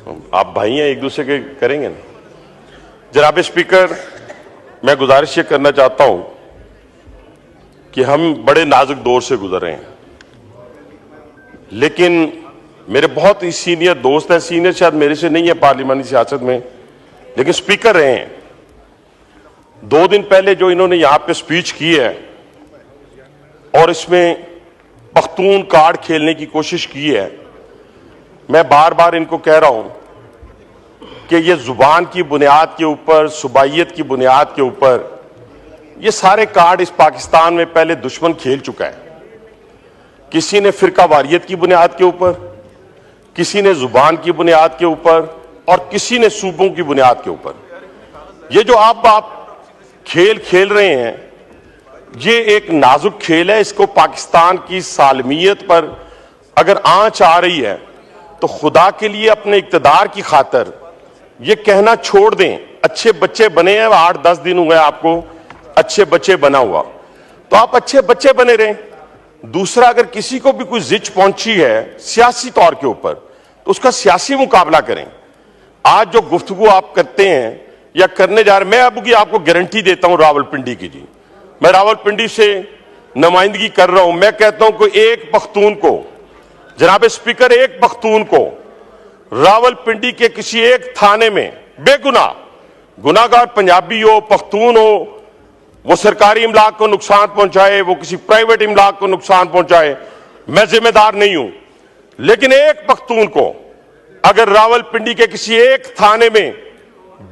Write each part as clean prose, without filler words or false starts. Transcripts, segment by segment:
आप भाई हैं, एक दूसरे के करेंगे ना। जनाब स्पीकर, मैं गुजारिश ये करना चाहता हूं कि हम बड़े नाजुक दौर से गुजर रहे हैं, लेकिन मेरे बहुत ही सीनियर दोस्त हैं, सीनियर शायद मेरे से नहीं है पार्लिमानी सियासत में, लेकिन स्पीकर रहे हैं। 2 दिन पहले जो इन्होंने यहां पे स्पीच की है और इसमें पख्तून कार्ड खेलने की कोशिश की है, मैं बार बार इनको कह रहा हूं कि ये जुबान की बुनियाद के ऊपर, सुबाइयत की बुनियाद के ऊपर ये सारे कार्ड इस पाकिस्तान में पहले दुश्मन खेल चुका है। किसी ने फिरका वारियत की बुनियाद के ऊपर, किसी ने जुबान की बुनियाद के ऊपर और किसी ने सूबों की बुनियाद के ऊपर। ये जो आप खेल खेल रहे हैं, ये एक नाजुक खेल है। इसको पाकिस्तान की सालमियत पर अगर आंच आ रही है तो खुदा के लिए अपने इक्तदार की खातर ये कहना छोड़ दें। अच्छे बच्चे बने हैं, 8-10 दिन हुए आपको अच्छे बच्चे बना हुआ, तो आप अच्छे बच्चे बने रहें। दूसरा, अगर किसी को भी कोई जिच पहुंची है सियासी तौर के ऊपर तो उसका सियासी मुकाबला करें। आज जो गुफ्तगू आप करते हैं या करने जा रहे, मैं अब की आपको गारंटी देता हूं रावलपिंडी की जी, मैं रावलपिंडी से नुमाइंदगी कर रहा हूं। मैं कहता हूं कि एक पख्तून को, जनाब स्पीकर, एक पख्तून को रावलपिंडी के किसी एक थाने में बेगुनाह, गुनाहगार पंजाबी हो, पख्तून हो, वो सरकारी इमलाक को नुकसान पहुंचाए, वो किसी प्राइवेट इमलाक को नुकसान पहुंचाए, मैं जिम्मेदार नहीं हूं, लेकिन एक पख्तून को अगर रावलपिंडी के किसी एक थाने में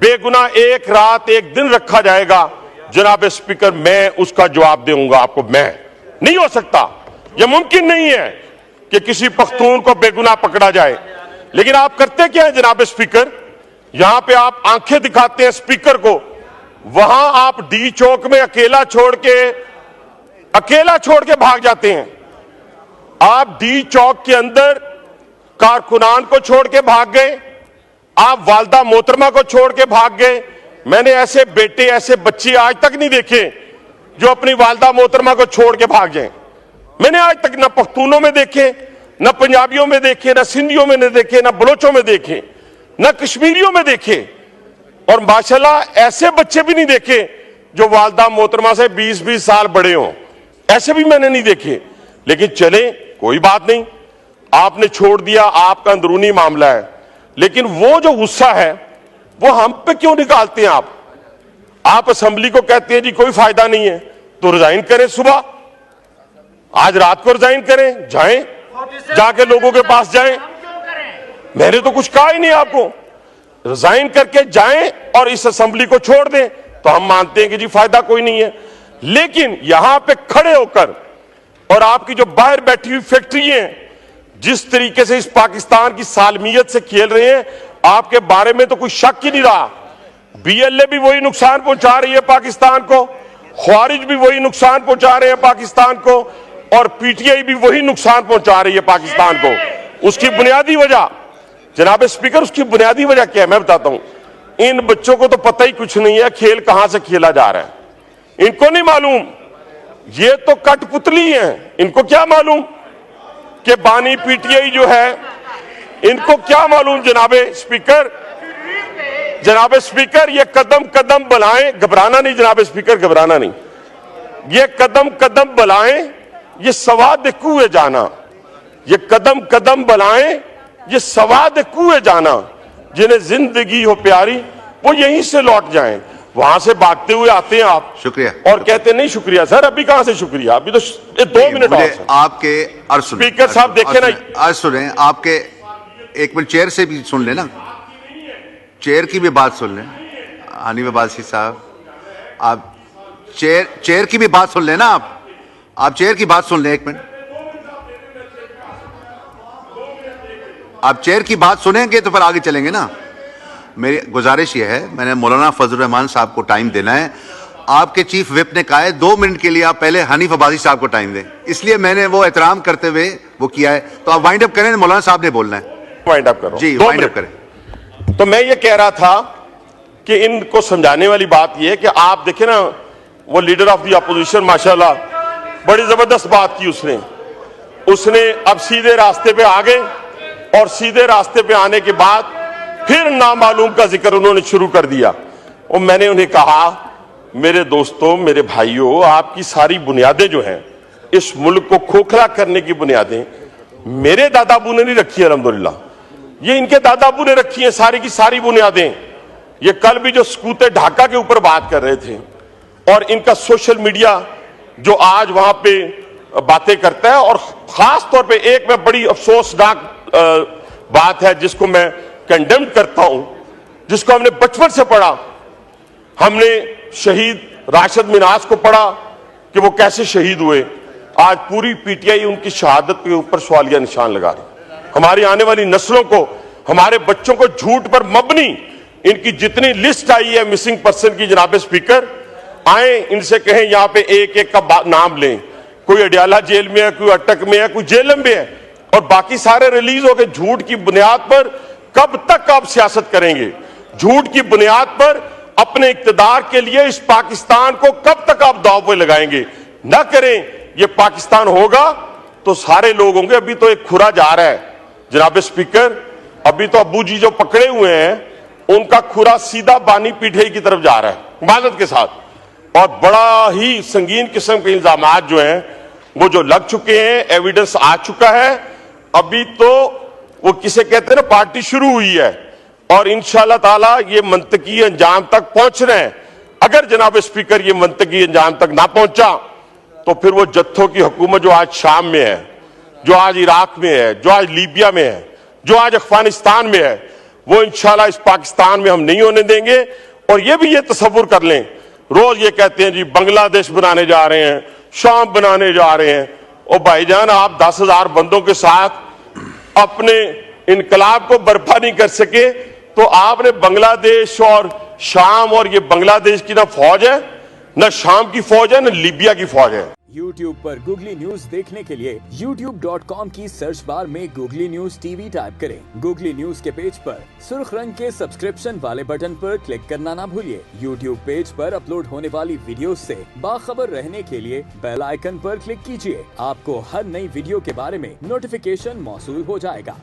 बेगुनाह एक रात एक दिन रखा जाएगा, जनाब स्पीकर, मैं उसका जवाब दूंगा आपको। मैं नहीं हो सकता, यह मुमकिन नहीं है कि किसी पख्तून को बेगुनाह पकड़ा जाए। लेकिन आप करते क्या है जनाब स्पीकर, यहां पे आप आंखें दिखाते हैं स्पीकर को, वहां आप डी चौक में अकेला छोड़ के भाग जाते हैं। आप डी चौक के अंदर कारकुनान को छोड़ के भाग गए, आप वालदा मोहतरमा को छोड़ के भाग गए। मैंने ऐसे बेटे, ऐसे बच्चे आज तक नहीं देखे जो अपनी वालदा मोहतरमा को छोड़ के भाग जाएं। मैंने आज तक ना पख्तूनों में देखे, ना पंजाबियों में देखे, ना सिंधियों में देखे, ना बलोचों में देखे, ना कश्मीरियों में देखे, और माशाल्लाह ऐसे बच्चे भी नहीं देखे जो वालदा मोहतरमा से 20-20 साल बड़े हों, ऐसे भी मैंने नहीं देखे। लेकिन चले, कोई बात नहीं, आपने छोड़ दिया, आपका अंदरूनी मामला है, लेकिन वो जो गुस्सा है वो हम पे क्यों निकालते हैं आप असेंबली को कहते हैं जी कोई फायदा नहीं है, तो रिजाइन करें, सुबह आज रात को रिजाइन करें, जाएं, जाके लोगों के पास जाएं। मैंने तो कुछ कहा ही नहीं आपको, रिजाइन करके जाएं और इस असेंबली को छोड़ दें, तो हम मानते हैं कि जी फायदा कोई नहीं है। लेकिन यहां पे खड़े होकर और आपकी जो बाहर बैठी हुई फैक्ट्री हैं जिस तरीके से इस पाकिस्तान की सालमियत से खेल रहे हैं, आपके बारे में तो कोई शक ही नहीं रहा। बीएलए भी वही नुकसान पहुंचा रही है पाकिस्तान को, ख्वारिज भी वही नुकसान पहुंचा रहे हैं पाकिस्तान को, और पीटीआई भी वही नुकसान पहुंचा रही है पाकिस्तान को। उसकी बुनियादी वजह जनाब स्पीकर, उसकी बुनियादी वजह क्या है मैं बताता हूं। इन बच्चों को तो पता ही कुछ नहीं है खेल कहां से खेला जा रहा है, इनको नहीं मालूम। ये तो कठपुतली हैं, इनको क्या मालूम कि बानी पीटीआई जो है, इनको क्या मालूम। जनाब स्पीकर, ये कदम कदम बनाएं, घबराना नहीं जनाब स्पीकर, घबराना नहीं, ये कदम कदम बनाएं, ये सवाद कुएं जाना, ये कदम कदम बनाएं, ये सवाद कुएं जाना, जिन्हें जिंदगी हो प्यारी वो यहीं से लौट जाएं। वहां से भागते हुए आते हैं आप, शुक्रिया, और कहते नहीं शुक्रिया सर। अभी कहां से शुक्रिया, अभी तो 2 मिनट और आपके अर्ज सुने, स्पीकर साहब देखे ना, अर्ज सुने आपके, एक मिनट चेयर से भी सुन लेना, चेयर की भी बात सुन लें। हनीफ अब्बासी साहब, आप चेयर की भी बात सुन लेना, आप चेयर की बात सुन लें, एक मिनट। आप चेयर की बात सुनेंगे तो फिर आगे चलेंगे ना। मेरी गुजारिश यह है, मैंने मौलाना फजल रहमान साहब को टाइम देना है, आपके चीफ विप ने कहा है 2 मिनट के लिए आप पहले हनीफ अब्बासी साहब को टाइम दें, इसलिए मैंने वो एहतराम करते हुए वो किया है। तो आप वाइंड अप करें, मौलाना साहब ने बोलना है। वाइंड अप करो जी, वाइंड अप करें। तो मैं ये कह रहा था कि इनको समझाने वाली बात यह है कि आप देखें ना, वो लीडर ऑफ द अपोजिशन माशाल्लाह बड़ी जबरदस्त बात की उसने अब सीधे रास्ते पे आ गए, और सीधे रास्ते पे आने के बाद फिर नामालूम का जिक्र उन्होंने शुरू कर दिया। और मैंने उन्हें कहा, मेरे दोस्तों, मेरे भाइयों, आपकी सारी बुनियादें जो हैं, इस मुल्क को खोखला करने की बुनियादें मेरे दादाबू ने नहीं रखी है, अल्हम्दुलिल्लाह, ये इनके दादाबू ने रखी है सारी की सारी बुनियादें। ये कल भी जो सकूते ढाका के ऊपर बात कर रहे थे, और इनका सोशल मीडिया जो आज वहां पे बातें करता है, और खास तौर पे एक में बड़ी अफसोसनाक बात है जिसको मैं कंडेम करता हूं, जिसको हमने बचपन से पढ़ा। हमने शहीद राशिद मिनाज को पढ़ा कि वो कैसे शहीद हुए। आज पूरी पीटीआई उनकी शहादत के ऊपर सवालिया निशान लगा रही। हमारी आने वाली नस्लों को, हमारे बच्चों को झूठ पर मबनी इनकी जितनी लिस्ट आई है मिसिंग पर्सन की, जनाब स्पीकर, आए इनसे कहें यहां पे एक एक का नाम लें। कोई अडियाला जेल में है, कोई अटक में है, कोई जेल में है, और बाकी सारे रिलीज हो गए। झूठ की बुनियाद पर कब तक आप सियासत करेंगे? झूठ की बुनियाद पर अपने इक्तदार के लिए इस पाकिस्तान को कब तक आप दांव पे लगाएंगे? ना करें। ये पाकिस्तान होगा तो सारे लोग होंगे। अभी तो एक खुरा जा रहा है जनाब स्पीकर, अभी तो अब्बू जी जो पकड़े हुए हैं उनका खुरा सीधा बानी पीठे की तरफ जा रहा है इबादत के साथ, और बड़ा ही संगीन किस्म के इल्जामात जो हैं वो जो लग चुके हैं, एविडेंस आ चुका है। अभी तो वो किसे कहते हैं ना, पार्टी शुरू हुई है, और इंशाअल्लाह ताला ये मंतकी अंजाम तक पहुंच रहे हैं। अगर जनाब स्पीकर ये मंतकी अंजाम तक ना पहुंचा तो फिर वो जत्थों की हुकूमत जो आज शाम में है, जो आज इराक में है, जो आज लीबिया में है, जो आज अफगानिस्तान में है, वो इंशाअल्लाह इस पाकिस्तान में हम नहीं होने देंगे। और ये भी ये तसव्वुर कर लें, रोज ये कहते हैं जी बांग्लादेश बनाने जा रहे हैं, शाम बनाने जा रहे हैं। और भाईजान, आप 10,000 बंदों के साथ अपने इनकलाब को बर्पा नहीं कर सके, तो आपने बांग्लादेश और शाम, और ये बांग्लादेश की ना फौज है, ना शाम की फौज है, ना लीबिया की फौज है। YouTube पर गूगली न्यूज देखने के लिए youtube.com की सर्च बार में गूगली न्यूज टीवी टाइप करें। गूगली न्यूज के पेज पर सुर्ख रंग के सब्सक्रिप्शन वाले बटन पर क्लिक करना ना भूलिए। YouTube पेज पर अपलोड होने वाली वीडियो से बाखबर रहने के लिए बेल आइकन पर क्लिक कीजिए। आपको हर नई वीडियो के बारे में नोटिफिकेशन मौसूल हो जाएगा।